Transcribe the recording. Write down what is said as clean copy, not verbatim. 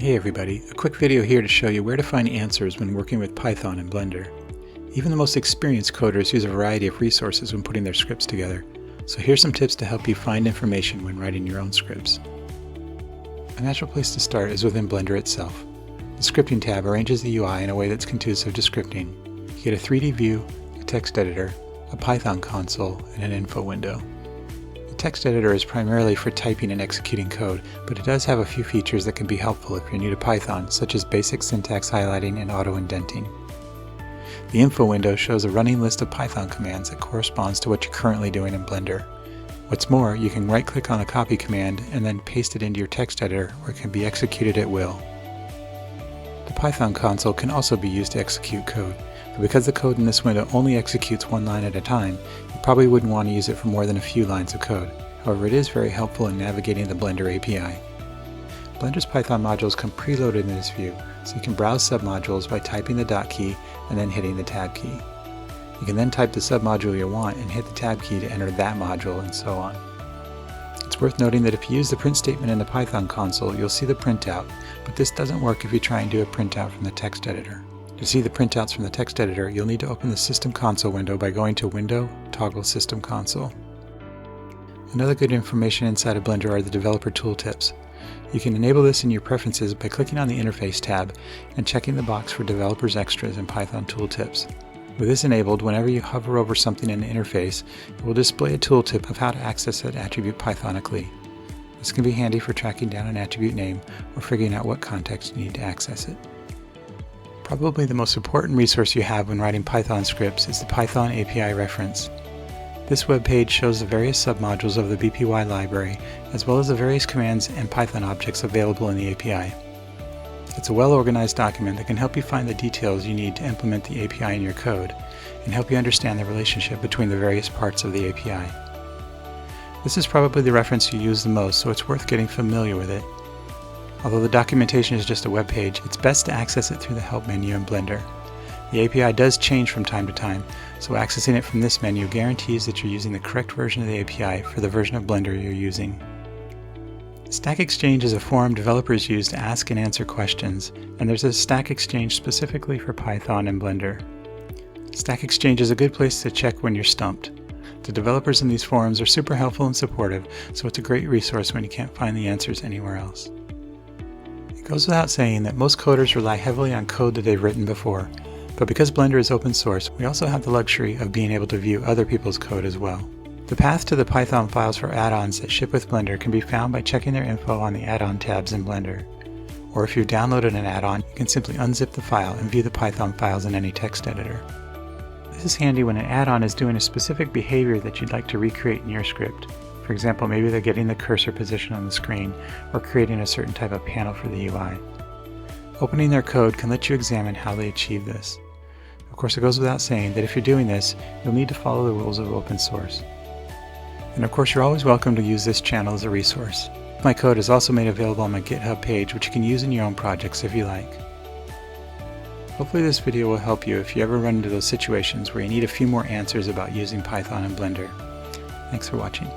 Hey everybody, a quick video here to show you where to find answers when working with Python and Blender. Even the most experienced coders use a variety of resources when putting their scripts together, so here's some tips to help you find information when writing your own scripts. A natural place to start is within Blender itself. The Scripting tab arranges the UI in a way that's conducive to scripting. You get a 3D view, a text editor, a Python console, and an info window. The text editor is primarily for typing and executing code, but it does have a few features that can be helpful if you're new to Python, such as basic syntax highlighting and auto-indenting. The info window shows a running list of Python commands that corresponds to what you're currently doing in Blender. What's more, you can right-click on the copy command and then paste it into your text editor where it can be executed at will. The Python console can also be used to execute code, but because the code in this window only executes one line at a time, you probably wouldn't want to use it for more than a few lines of code. However, it is very helpful in navigating the Blender API. Blender's Python modules come preloaded in this view, so you can browse submodules by typing the dot key and then hitting the tab key. You can then type the submodule you want and hit the tab key to enter that module, and so on. It's worth noting that if you use the print statement in the Python console, you'll see the printout, but this doesn't work if you try and do a printout from the text editor. To see the printouts from the text editor, you'll need to open the System Console window by going to Window, Toggle System Console. Another good information inside of Blender are the developer tooltips. You can enable this in your preferences by clicking on the Interface tab and checking the box for Developers Extras in Python Tooltips. With this enabled, whenever you hover over something in the interface, it will display a tooltip of how to access that attribute Pythonically. This can be handy for tracking down an attribute name or figuring out what context you need to access it. Probably the most important resource you have when writing Python scripts is the Python API reference. This web page shows the various submodules of the BPY library, as well as the various commands and Python objects available in the API. It's a well-organized document that can help you find the details you need to implement the API in your code, and help you understand the relationship between the various parts of the API. This is probably the reference you use the most, so it's worth getting familiar with it. Although the documentation is just a web page, it's best to access it through the Help menu in Blender. The API does change from time to time, so accessing it from this menu guarantees that you're using the correct version of the API for the version of Blender you're using. Stack Exchange is a forum developers use to ask and answer questions, and there's a Stack Exchange specifically for Python and Blender. Stack Exchange is a good place to check when you're stumped. The developers in these forums are super helpful and supportive, so it's a great resource when you can't find the answers anywhere else. It goes without saying that most coders rely heavily on code that they've written before, but because Blender is open source, we also have the luxury of being able to view other people's code as well. The path to the Python files for add-ons that ship with Blender can be found by checking their info on the add-on tabs in Blender. Or if you've downloaded an add-on, you can simply unzip the file and view the Python files in any text editor. This is handy when an add-on is doing a specific behavior that you'd like to recreate in your script. For example, maybe they're getting the cursor position on the screen or creating a certain type of panel for the UI. Opening their code can let you examine how they achieve this. Of course, it goes without saying that if you're doing this, you'll need to follow the rules of open source. And of course, you're always welcome to use this channel as a resource. My code is also made available on my GitHub page, which you can use in your own projects if you like. Hopefully this video will help you if you ever run into those situations where you need a few more answers about using Python and Blender. Thanks for watching.